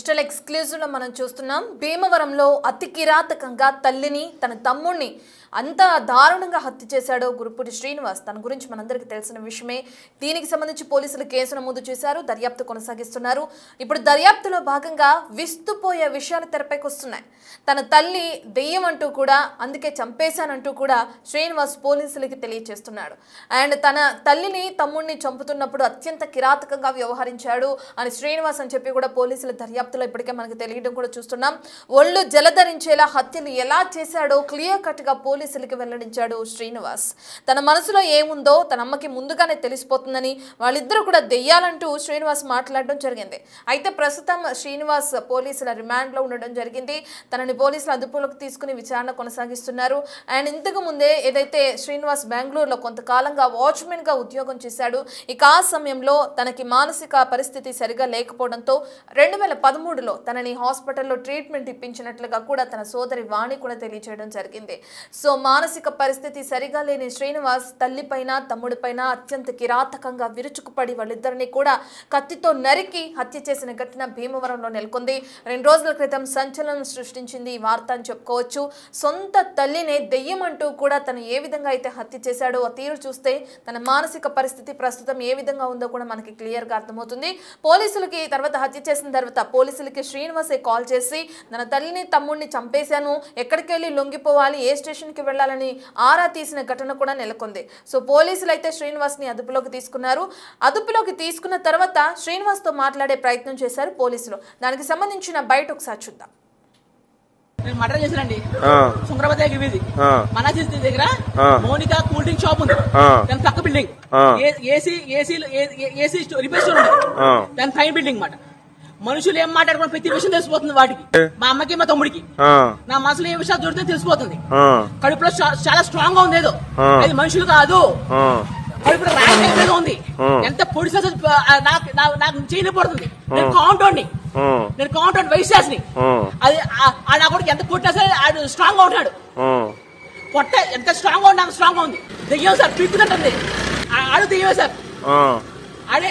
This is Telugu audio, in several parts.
డిజిటల్ ఎక్స్క్లూజివ్ లో మనం చూస్తున్నాం భీమవరంలో అతి కిరాతకంగా తల్లిని తన తమ్ముణ్ణి అంత దారుణంగా హత్య చేశాడో గురుపూడి శ్రీనివాస్. తన గురించి మనందరికీ తెలిసిన విషయమే. దీనికి సంబంధించి పోలీసులు కేసు నమోదు చేశారు, దర్యాప్తు కొనసాగిస్తున్నారు. ఇప్పుడు దర్యాప్తులో భాగంగా విస్తుపోయే విషయాలు తెరపైకి వస్తున్నాయి. తన తల్లి దెయ్యం అంటూ కూడా, అందుకే చంపేశానంటూ కూడా శ్రీనివాస్ పోలీసులకి తెలియజేస్తున్నాడు. అండ్ తన తల్లిని తమ్ముడిని చంపుతున్నప్పుడు అత్యంత కిరాతకంగా వ్యవహరించాడు అని శ్రీనివాస్ అని చెప్పి కూడా పోలీసుల దర్యాప్తులో ఇప్పటికే మనకు తెలియడం కూడా చూస్తున్నాం. ఒళ్ళు జలధరించేలా హత్యలు ఎలా చేశాడో క్లియర్ కట్ గా పోలీసులకి వెల్లడించాడు శ్రీనివాస్. తన మనసులో ఏముందో తన అమ్మకి ముందుగానే తెలిసిపోతుందని, వాళ్ళిద్దరూ కూడా దెయ్యాలంటూ శ్రీనివాస్ మాట్లాడడం జరిగింది. అయితే ప్రస్తుతం శ్రీనివాస్ పోలీసుల రిమాండ్ లో ఉండడం జరిగింది. తనని పోలీసులు అదుపులోకి తీసుకుని విచారణ కొనసాగిస్తున్నారు. అండ్ ఇంతకు ముందే ఏదైతే శ్రీనివాస్ బెంగళూరులో కొంతకాలంగా వాచ్మెన్ గా ఉద్యోగం చేశాడు. ఇక ఆ సమయంలో తనకి మానసిక పరిస్థితి సరిగా లేకపోవడంతో 2013లో తనని హాస్పిటల్లో ట్రీట్మెంట్ ఇప్పించినట్లుగా కూడా తన సోదరి వాణి కూడా తెలియజేయడం జరిగింది. సో మానసిక పరిస్థితి సరిగా లేని శ్రీనివాస్ తల్లిపైన తమ్ముడిపైన అత్యంత కిరాతకంగా విరుచుకుపడి వాళ్ళిద్దరిని కూడా కత్తితో నరికి హత్య చేసిన ఘటన భీమవరంలో నెలకొంది. 2 రోజుల క్రితం సంచలనం సృష్టించింది ఈ వార్త అని చెప్పుకోవచ్చు. సొంత తల్లినే దెయ్యం అంటూ కూడా తను ఏ విధంగా అయితే హత్య చేశాడో ఆ తీరు చూస్తే తన మానసిక పరిస్థితి ప్రస్తుతం ఏ విధంగా ఉందో కూడా మనకి క్లియర్ గా అర్థమవుతుంది. పోలీసులకి తర్వాత హత్య చేసిన తర్వాత పోలీసులకి శ్రీనివాసే కాల్ చేసి తన తల్లిని తమ్ముడిని చంపేశాను, ఎక్కడికి వెళ్ళి లొంగిపోవాలి, ఏ స్టేషన్ కి వెళ్ళాలని ఆరా తీసిన ఘటన కూడా నెలకొంది. సో పోలీసులు అయితే శ్రీనివాస్ ని అదుపులోకి తీసుకున్నారు. అదుపులోకి తీసుకున్న తర్వాత శ్రీనివాస్ తో మాట్లాడే ప్రయత్నం చేశారు పోలీసులు. దానికి సంబంధించిన బయట ఒకసారి చూద్దాం. నేను మర్డర్ చేశానండి. సుంకరపతి దగ్గర వీధి మనాజీ దగ్గర మోనికా కూల్ డ్రింక్ షాప్ ఉంది. దాని పక్క బిల్డింగ్ ఏసీ రిపేర్ స్టోర్ ఉంది. దాని పైన బిల్డింగ్ మాట. మనుషులు ఏం మాట్లాడుకున్న ప్రతి విషయం తెలిసిపోతుంది వాటికి. మా అమ్మకి మా తమ్ముడికి నా మనసులో ఏ విషయాలు దొరికితే తెలిసిపోతుంది. కడుపులో చాలా స్ట్రాంగ్ గా ఉంది. ఏదో అది మనుషులు కాదు, కడుపులో రాజకీయ ఉంది. ఎంత పొడిసా నాకు చేయనిపోతుంది. నేను కౌంటర్ వైశాస్ని. అది నా కొడుకు ఎంత కొట్టినా సరే ఆడు స్ట్రాంగ్ గా ఉంటాడు. పొట్ట ఎంత స్ట్రాంగ్ గా ఉంటే స్ట్రాంగ్ గా ఉంది. దెయ్యం సార్ పీక్కుతుంటుంది. ఆడు దెయ్యమే సార్. ఆడే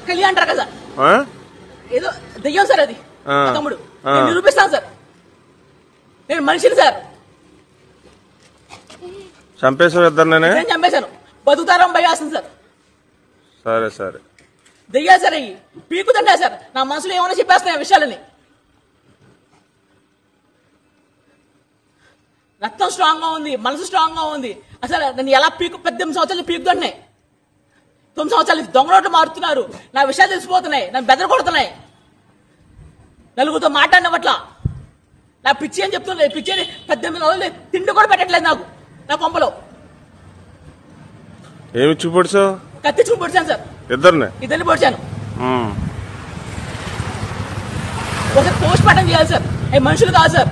కలిగి అంటారు కదా, ఏదో దెయ్యం సార్ అది. తమ్ముడు నేను నిరూపిస్తాను సార్. నేను మనిషిని సార్. చంపేశాను ఇద్దరు. నేను చంపేశాను. బతుకుతారం భయాస్తుంది సార్. సరే సరే దెయ్యాలు సార్. అయ్యి పీకుతుంటా సార్. నా మనసులో ఏమైనా చెప్పేస్తున్నాయి విషయాలని. రక్తం స్ట్రాంగ్ గా ఉంది, మనసు స్ట్రాంగ్ గా ఉంది. అసలు నన్ను ఎలా 18 సంవత్సరాలు పీకుతుంటున్నాయి. 9 సంవత్సరాలు దొంగ నోట్లు మారుతున్నారు. నా విషయాలు తెలిసిపోతున్నాయి. నన్ను బెదర కొడుతున్నాయి. నలుగురితో మాట్లాడినట్లా నా పిచ్చి అని చెప్తుంది. పిచ్చి అని 18 రోజులు తిండి కూడా పెట్టట్లేదు నాకు. నా కొంపలో ఏమి చూపొడిచావు? కత్తి చూపు పొడిచాను సార్. ఇద్దరిని పొడిచాను. ఒకసారి పోస్ట్ మార్టం చేయాలి సార్. అవి మనుషులు కాదు సార్.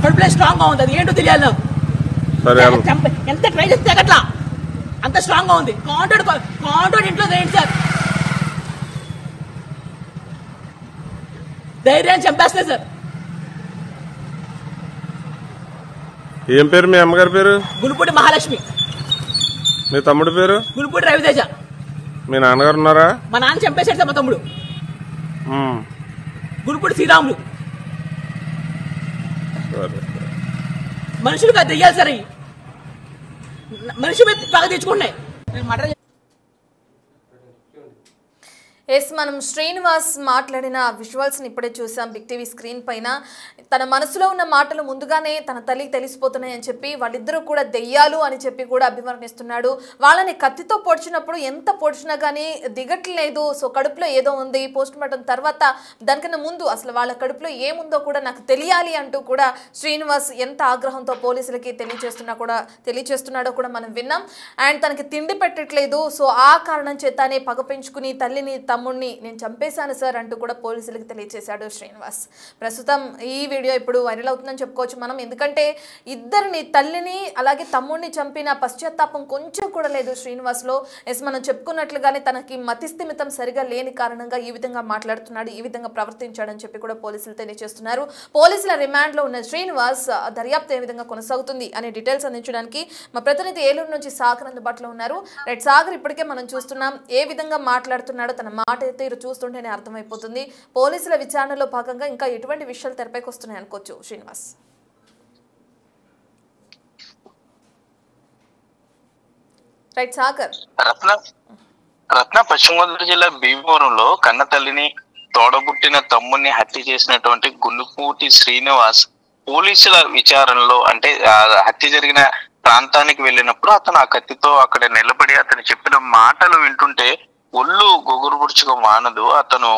కడుపులో స్ట్రాంగ్ గా ఉంది. అది ఏంటో తెలియాలి నాకు. ఎంత ట్రై చేస్తే అట్లా అంత స్ట్రాంగ్ గా ఉంది. కాంట్రాక్ట్ ఇంట్లో ఏంటి సార్? ధైర్యాన్ని చంపేస్తాయి సార్. ఏం పేరు మీ అమ్మగారి పేరు? గురుపూడి మహాలక్ష్మి. మీ తమ్ముడి పేరు? గురుపూడి రవితేజ. మీ నాన్నగారు ఉన్నారా? మా నాన్న చంపేశాడు సార్. మా తమ్ముడు గురుపూడి శ్రీరాములు. మనుషులు కాదు దెయ్యాలి సార్. అయ్యి మనిషి మీద పగ తెచ్చుకుంటున్నాయి. నేను మర్డర్ మనం శ్రీనివాస్ మాట్లాడిన విజువల్స్ ని ఇప్పుడే చూసాం బిగ్ టీవీ స్క్రీన్ పైన. తన మనసులో ఉన్న మాటలు ముందుగానే తన తల్లికి తెలిసిపోతున్నాయని చెప్పి వాళ్ళిద్దరూ కూడా దెయ్యాలు అని చెప్పి కూడా అభివర్ణిస్తున్నాడు. వాళ్ళని కత్తితో పొడిచినప్పుడు ఎంత పొడిచినా కానీ దిగట్లేదు. సో కడుపులో ఏదో ఉంది. పోస్ట్ మార్టం తర్వాత దానికన్నా ముందు అసలు వాళ్ళ కడుపులో ఏముందో కూడా నాకు తెలియాలి అంటూ కూడా శ్రీనివాస్ ఎంత ఆగ్రహంతో పోలీసులకి తెలియచేస్తున్నాడో కూడా మనం విన్నాం. అండ్ తనకి తిండి పెట్టట్లేదు. సో ఆ కారణం చేతనే పగ పెంచుకుని తల్లిని తమ్ముడిని నేను చంపేశాను సార్ అంటూ కూడా పోలీసులకు తెలియజేశాడు శ్రీనివాస్. ప్రస్తుతం ఈ వీడియో ఇప్పుడు వైరల్ అవుతుందని చెప్పుకోవచ్చు మనం. ఎందుకంటే ఇద్దరిని, తల్లిని అలాగే తమ్ముడిని చంపిన పశ్చాత్తాపం కొంచెం కూడా లేదు శ్రీనివాస్ లో. మనం చెప్పుకున్నట్లుగానే తనకి మతిస్థిమితం సరిగా లేని కారణంగా ఈ విధంగా మాట్లాడుతున్నాడు, ఈ విధంగా ప్రవర్తించాడని చెప్పి కూడా పోలీసులు తెలియజేస్తున్నారు. పోలీసుల రిమాండ్ లో ఉన్న శ్రీనివాస్ దర్యాప్తు ఏ విధంగా కొనసాగుతుంది అనే డీటెయిల్స్ అందించడానికి మా ప్రతినిధి ఏలూరు నుంచి సాగర్ అందుబాటులో ఉన్నారు. రైట్ సాగర్, ఇప్పటికే మనం చూస్తున్నాం ఏ విధంగా మాట్లాడుతున్నాడో, తన మాట తీరు చూస్తుంటేనే అర్థమైపోతుంది. పోలీసుల విచారణలో భాగంగా ఇంకా ఎటువంటి విషయాలు తెరపైకి వస్తున్నాయి అనుకోవచ్చు శ్రీనివాస్? రైట్ సాగర్. రత్న పశ్చిమ గోదావరి జిల్లా భీమవరంలో కన్న తల్లిని తోడబుట్టిన తమ్ముడిని హత్య చేసినటువంటి గుండుపూటి శ్రీనివాస్ పోలీసుల విచారణలో అంటే హత్య జరిగిన ప్రాంతానికి వెళ్ళినప్పుడు అతను ఆ కత్తితో అక్కడ నిలబడి అతను చెప్పిన మాటలు వింటుంటే ఒళ్ళు గొగురుపుడుచుగా మానదు. అతను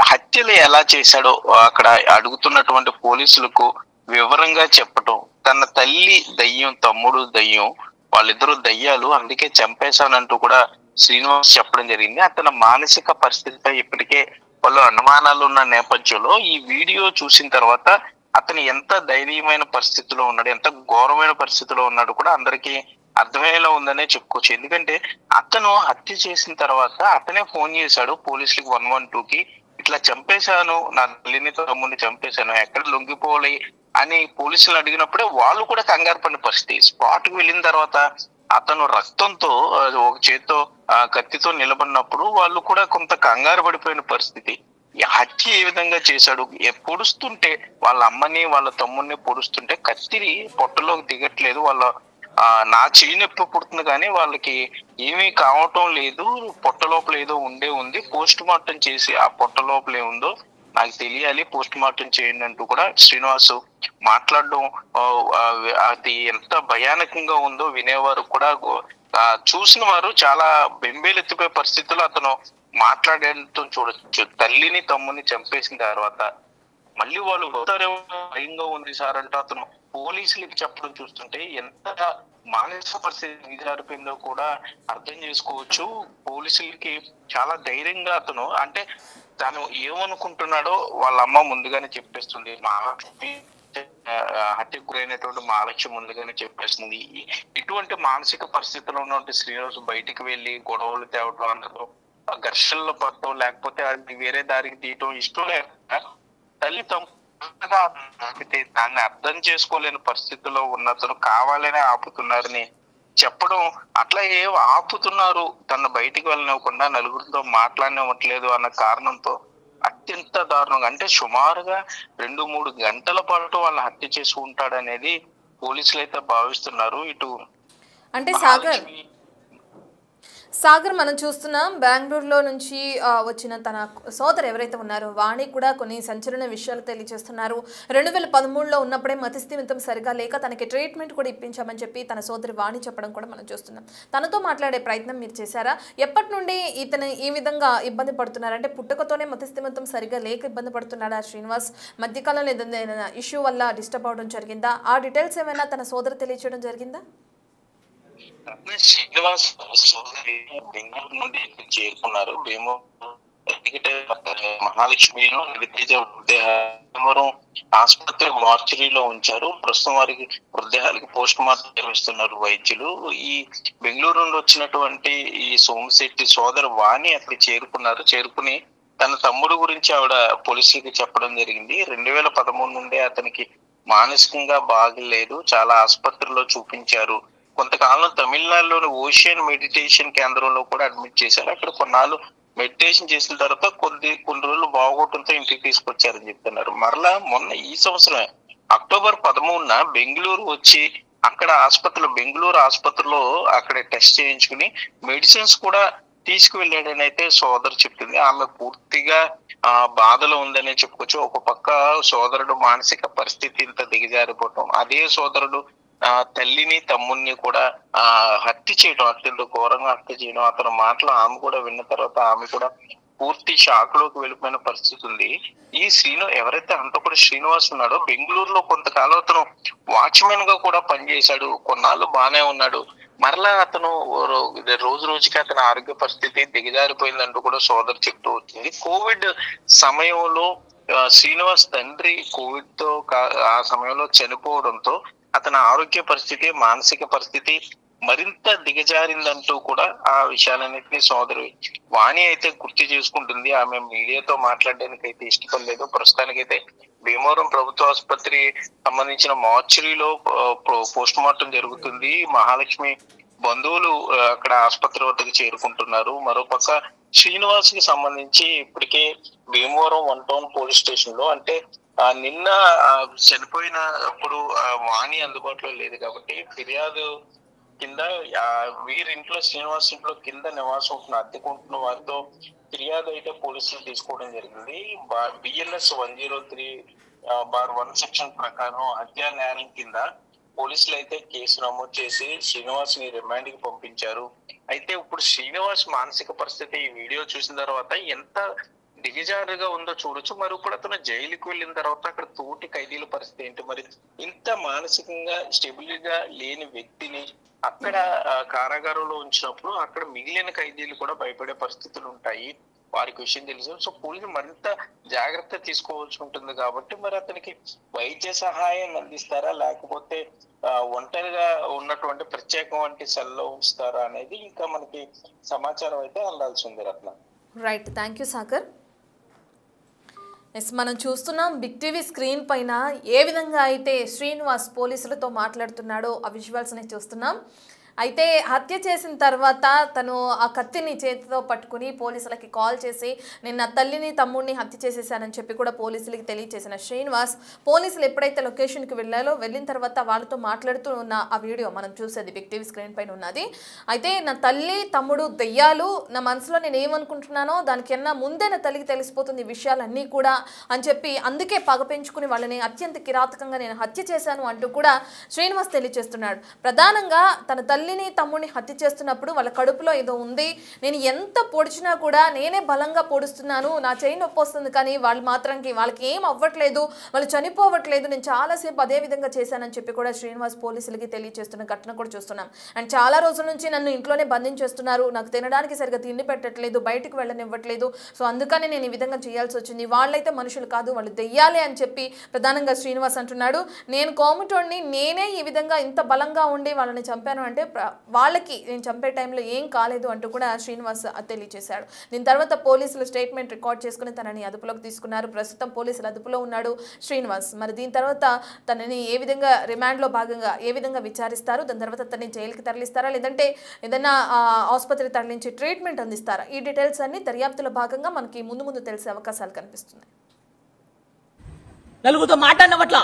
హత్యలు ఎలా చేశాడో అక్కడ అడుగుతున్నటువంటి పోలీసులకు వివరంగా చెప్పటం, తన తల్లి దయ్యం తమ్ముడు దయ్యం, వాళ్ళిద్దరూ దయ్యాలు అందుకే చంపేశానంటూ కూడా శ్రీనివాస్ చెప్పడం జరిగింది. అతని మానసిక పరిస్థితిపై ఇప్పటికే వాళ్ళు అనుమానాలు ఉన్న నేపథ్యంలో ఈ వీడియో చూసిన తర్వాత అతను ఎంత దయనీయమైన పరిస్థితిలో ఉన్నాడు, ఎంత ఘోరమైన పరిస్థితిలో ఉన్నాడు కూడా అందరికీ అర్థమయ్యేలా ఉందనే చెప్పుకోవచ్చు. ఎందుకంటే అతను హత్య చేసిన తర్వాత అతనే ఫోన్ చేశాడు పోలీసులకి 112కి, ఇట్లా చంపేశాను, నా తల్లిని తమ్ముడిని చంపేశాను, ఎక్కడ లొంగిపోవాలి అని పోలీసులు అడిగినప్పుడే వాళ్ళు కూడా కంగారు పడిన పరిస్థితి. స్పాట్ కి వెళ్ళిన తర్వాత అతను రక్తంతో ఒక చేత్తో కత్తితో నిలబడినప్పుడు వాళ్ళు కూడా కొంత కంగారు పడిపోయిన పరిస్థితి. హత్య ఏ విధంగా చేశాడు, పొడుస్తుంటే వాళ్ళ అమ్మని వాళ్ళ తమ్ముడిని పొడుస్తుంటే కత్తిని పొట్టలోకి దిగట్లేదు, వాళ్ళ నా చెయ్యి నొప్పి పుడుతుంది కానీ వాళ్ళకి ఏమీ కావటం లేదు, పొట్ట లోపల ఏదో ఉంది, పోస్ట్ మార్టం చేసి ఆ పొట్ట లోపల ఏముందో నాకు తెలియాలి, పోస్ట్ మార్టం చేయండి అంటూ కూడా శ్రీనివాస్ మాట్లాడడం అది ఎంత భయానకంగా ఉందో వినేవారు కూడా చూసిన వారు చాలా బెంబేలెత్తిపోయే పరిస్థితుల్లో అతను మాట్లాడేందుకు చూడొచ్చు. తల్లిని తమ్ముని చంపేసిన తర్వాత మళ్ళీ వాళ్ళు పోతారేమో భయంగా ఉంది సార్ అంటే అతను పోలీసులకి చెప్పడం చూస్తుంటే ఎంత మానసిక పరిస్థితి జారిపోయిందో కూడా అర్థం చేసుకోవచ్చు. పోలీసులకి చాలా ధైర్యంగా అతను అంటే తను ఏమనుకుంటున్నాడో వాళ్ళ అమ్మ ముందుగానే చెప్పేస్తుంది, మహాలక్ష్మి హత్యకు గురైనటువంటి మహాలక్ష్మి ముందుగానే చెప్పేస్తుంది. ఇటువంటి మానసిక పరిస్థితిలో ఉన్నటువంటి శ్రీనివాస్ బయటికి వెళ్ళి గొడవలు తేవడం, అందరితో ఘర్షణలో పడటం, లేకపోతే అది వేరే దారికి తీయటం ఇష్టం లేక తల్లి దాన్ని అర్థం చేసుకోలేని పరిస్థితిలో ఉన్న అతను కావాలనే ఆపుతున్నారని చెప్పడం, అట్లా ఏం ఆపుతున్నారు తను బయటికి వెళ్ళనివ్వకుండా నలుగురితో మాట్లాడనివ్వట్లేదు అన్న కారణంతో అత్యంత దారుణంగా అంటే సుమారుగా 2-3 గంటల పాటు వాళ్ళని హత్య చేసి ఉంటాడనేది పోలీసులు అయితే భావిస్తున్నారు. ఇటు అంటే సాగర్ మనం చూస్తున్నాం బెంగళూరులో నుంచి వచ్చిన తన సోదరు ఎవరైతే ఉన్నారో వాణి కూడా కొన్ని సంచలన విషయాలు తెలియజేస్తున్నారు. 2013లో ఉన్నప్పుడే మతిస్థిమితం సరిగా లేక తనకి ట్రీట్మెంట్ కూడా ఇప్పించామని చెప్పి తన సోదరి వాణి చెప్పడం కూడా మనం చూస్తున్నాం. తనతో మాట్లాడే ప్రయత్నం మీరు చేశారా? ఎప్పటి నుండి ఇతను ఈ విధంగా ఇబ్బంది పడుతున్నారు? అంటే పుట్టుకతోనే మతిస్థిమితం సరిగా లేక ఇబ్బంది పడుతున్నాడా శ్రీనివాస్? మధ్యకాలంలో ఏదైనా ఇష్యూ వల్ల డిస్టర్బ్ అవడం జరిగిందా? ఆ డీటెయిల్స్ ఏమైనా తన సోదరు తెలియచేయడం జరిగిందా? శ్రీనివాస్ సోదరి బెంగళూరు నుండి చేరుకున్నారు. మహాలక్ష్మి భీమవరం ఆసుపత్రి మార్చరీలో ఉంచారు. ప్రస్తుతం వారికి మృతదేహాలకి పోస్ట్ మార్టం నిర్వహిస్తున్నారు వైద్యులు. ఈ బెంగళూరు నుండి వచ్చినటువంటి ఈ సోమశెట్టి సోదరు వాణి అక్కడికి చేరుకుని తన తమ్ముడు గురించి ఆవిడ పోలీసులకి చెప్పడం జరిగింది. 2013 నుండే అతనికి మానసికంగా బాగలేదు, చాలా ఆసుపత్రిలో చూపించారు. కొంతకాలం తమిళనాడులోని ఓషియన్ మెడిటేషన్ కేంద్రంలో కూడా అడ్మిట్ చేశారు. అక్కడ కొన్నాళ్ళు మెడిటేషన్ చేసిన తర్వాత కొన్ని రోజులు బాగోవడంతో ఇంటికి తీసుకొచ్చారని చెప్తున్నారు. మరలా మొన్న ఈ సంవత్సరం అక్టోబర్ 13న బెంగళూరు వచ్చి అక్కడ బెంగళూరు ఆసుపత్రిలో అక్కడ టెస్ట్ చేయించుకుని మెడిసిన్స్ కూడా తీసుకువెళ్ళాడని అయితే సోదరు చెప్తుంది. ఆమె పూర్తిగా బాధలో ఉందనే చెప్పుకోవచ్చు. ఒక పక్క సోదరుడు మానసిక పరిస్థితి ఇంత దిగజారిపోవటం, అదే సోదరుడు తల్లిని తమ్ముడిని కూడా హత్య చేయడం, అత్యంత ఘోరంగా హత్య చేయడం, అతని మాటలు ఆమె కూడా విన్న తర్వాత ఆమె కూడా పూర్తి షాక్ లోకి వెళ్ళిపోయిన పరిస్థితి ఉంది. ఈ ఎవరైతే హంతకుడు శ్రీనివాస్ ఉన్నాడో బెంగళూరులో కొంతకాలం అతను వాచ్మెన్ గా కూడా పనిచేశాడు, కొన్నాళ్ళు బానే ఉన్నాడు. మరలా అతను రోజు రోజుకి అతని ఆరోగ్య పరిస్థితి దిగజారిపోయిందంటూ కూడా సోదరు చెప్తూ వచ్చింది. కోవిడ్ సమయంలో శ్రీనివాస్ తండ్రి కోవిడ్ తో ఆ సమయంలో చనిపోవడంతో అతని ఆరోగ్య పరిస్థితి మానసిక పరిస్థితి మరింత దిగజారిందంటూ కూడా ఆ విషయాలన్నింటినీ సోదరు వాణి అయితే గుర్తు చేసుకుంటుంది. ఆమె మీడియాతో మాట్లాడడానికి అయితే ఇష్టపడలేదు. ప్రస్తుతానికైతే భీమవరం ప్రభుత్వ ఆసుపత్రి సంబంధించిన మార్చరీలో పోస్ట్ మార్టం జరుగుతుంది. మహాలక్ష్మి బంధువులు అక్కడ ఆసుపత్రి వద్దకు చేరుకుంటున్నారు. మరోపక్క శ్రీనివాస్ కి సంబంధించి ఇప్పటికే భీమవరం 1 టౌన్ పోలీస్ స్టేషన్ లో అంటే నిన్న చనిపోయిన అప్పుడు వాణి అందుబాటులో లేదు కాబట్టి ఫిర్యాదు కింద వీరింట్లో శ్రీనివాస్ ఇంట్లో కింద నివాసం ఉంటున్న అద్దెకుంటున్న వారితో ఫిర్యాదు అయితే పోలీసులు తీసుకోవడం జరిగింది. బిఎన్ఎస్ 103/1 సెక్షన్ ప్రకారం హత్యా నేరం కింద పోలీసులు అయితే కేసు నమోదు చేసి శ్రీనివాస్ ని రిమాండ్ కి పంపించారు. అయితే ఇప్పుడు శ్రీనివాస్ మానసిక పరిస్థితి ఈ వీడియో చూసిన తర్వాత ఎంత దిగజారుగా ఉందో చూడొచ్చు. మరి ఇప్పుడు అతను జైలుకు వెళ్ళిన తర్వాత అక్కడ తోటి ఖైదీల పరిస్థితి ఏంటి? మరి ఇంత మానసికంగా స్టెబుల్ గా లేని వ్యక్తిని అక్కడ కారాగారంలో ఉంచినప్పుడు అక్కడ మిగిలిన ఖైదీలు కూడా భయపడే పరిస్థితులు ఉంటాయి. వారికి విషయం తెలుసు. సో పోలీసులు మరింత జాగ్రత్త తీసుకోవాల్సి ఉంటుంది కాబట్టి మరి అతనికి వైద్య సహాయం అందిస్తారా లేకపోతే ఒంటరిగా ఉన్నటువంటి ప్రత్యేకం వంటి సెల్లో ఉంచుతారా అనేది ఇంకా మనకి సమాచారం అయితే అందాల్సి ఉంది. Ratna right, thank you Sagar. Yes, మనం చూస్తున్నాం బిగ్ టీవీ స్క్రీన్ పైన ఏ విధంగా అయితే శ్రీనివాస్ పోలీసులతో మాట్లాడుతున్నాడో ఆ విజువల్స్ని చూస్తున్నాం. అయితే హత్య చేసిన తర్వాత తను ఆ కత్తిని చేతితో పట్టుకుని పోలీసులకి కాల్ చేసి నేను నా తల్లిని తమ్ముడిని హత్య చేసేసానని చెప్పి కూడా పోలీసులకి తెలియజేసిన శ్రీనివాస్ పోలీసులు ఎప్పుడైతే లొకేషన్కి వెళ్ళిన తర్వాత వాళ్ళతో మాట్లాడుతూ ఉన్న ఆ వీడియో మనం చూసేది బిగ్ టీవీ స్క్రీన్ పైన ఉన్నది. అయితే నా తల్లి తమ్ముడు దెయ్యాలు, నా మనసులో నేను ఏమనుకుంటున్నానో దానికన్నా ముందే నా తల్లికి తెలిసిపోతుంది ఈ విషయాలన్నీ కూడా అని చెప్పి అందుకే పగ పెంచుకుని వాళ్ళని అత్యంత కిరాతకంగా నేను హత్య చేశాను అంటూ కూడా శ్రీనివాస్ తెలియజేస్తున్నాడు. ప్రధానంగా తన తల్లిని తమ్ముడిని హత్య చేస్తున్నప్పుడు వాళ్ళ కడుపులో ఏదో ఉంది, నేను ఎంత పొడిచినా కూడా నేనే బలంగా పొడుస్తున్నాను, నా చేయి నొప్పి వస్తుంది కానీ వాళ్ళు మాత్రానికి వాళ్ళకి ఏం అవ్వట్లేదు, వాళ్ళు చనిపోవట్లేదు, నేను చాలాసేపు అదే విధంగా చేశానని చెప్పి కూడా శ్రీనివాస్ పోలీసులకి తెలియజేస్తున్న ఘటన కూడా చూస్తున్నాం. అండ్ చాలా రోజుల నుంచి నన్ను ఇంట్లోనే బంధించేస్తున్నారు, నాకు తినడానికి సరిగ్గా తిండి పెట్టట్లేదు, బయటకు వెళ్ళనివ్వట్లేదు, సో అందుకని నేను ఈ విధంగా చేయాల్సి వచ్చింది, వాళ్ళైతే మనుషులు కాదు వాళ్ళు దెయ్యాలే అని చెప్పి ప్రధానంగా శ్రీనివాస్ అంటున్నాడు. నేను కోమటోడిని, నేనే ఈ విధంగా ఇంత బలంగా ఉండి వాళ్ళని చంపాను అంటే వాళ్ళకి నేను చంపే టైంలో ఏం కాలేదు అంటూ కూడా శ్రీనివాస్ తెలియజేశాడు. దీని తర్వాత పోలీసులు స్టేట్మెంట్ రికార్డ్ చేసుకుని తనని అదుపులోకి తీసుకున్నారు. ప్రస్తుతం పోలీసులు అదుపులో ఉన్నాడు శ్రీనివాస్. మరి దీని తర్వాత తనని ఏ విధంగా రిమాండ్లో భాగంగా ఏ విధంగా విచారిస్తారు, దాని తర్వాత తనని జైలుకి తరలిస్తారా లేదంటే ఏదైనా ఆసుపత్రి తరలించి ట్రీట్మెంట్ అందిస్తారా, ఈ డీటెయిల్స్ అన్ని దర్యాప్తులో భాగంగా మనకి ముందు తెలిసే అవకాశాలు కనిపిస్తున్నాయి. నలుగురితో మాట్లాడినట్లా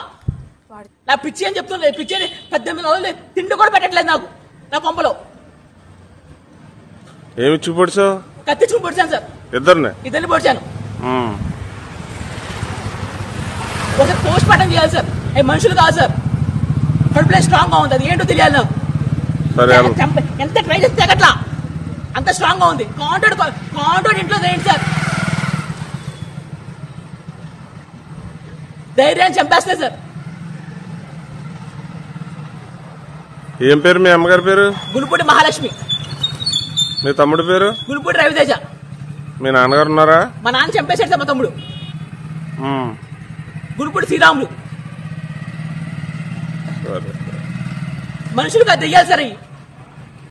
నా పిచ్చి అని చెప్తుంది. పిచ్చి 18 రోజులు తిండి కూడా పెట్టట్లేదు నాకు నా పంపలో. ఏమి చూపొడిచావు? కత్తించుకుని పొడిచాను సార్, ఇద్దరిని పొడిచాను. ఒకసారి పోస్ట్ మార్టం చేయాలి సార్, అవి మనుషులు కాదు సార్, కడుపులో స్ట్రాంగ్ గా ఉంది, అది ఏంటో తెలియాలి నాకు. ఎంత ట్రై చేస్తే అట్లా అంత స్ట్రాంగ్ గా ఉంది. కాంటోడ్ ఇంట్లో ఏంటి సార్, ధైర్యాన్ని చంపేస్తే సార్. ఏం పేరు మీ అమ్మగారి పేరు? గునుపూడి మహాలక్ష్మి. మీ తమ్ముడి పేరు? గునుపూడి రవితేజ. మీ నాన్నగారు ఉన్నారా? మా నాన్న చంపేశాడు సార్ మా తమ్ముడు. గునుపూడి శ్రీరాములు. మనుషులుగా దెయ్యాలి సార్.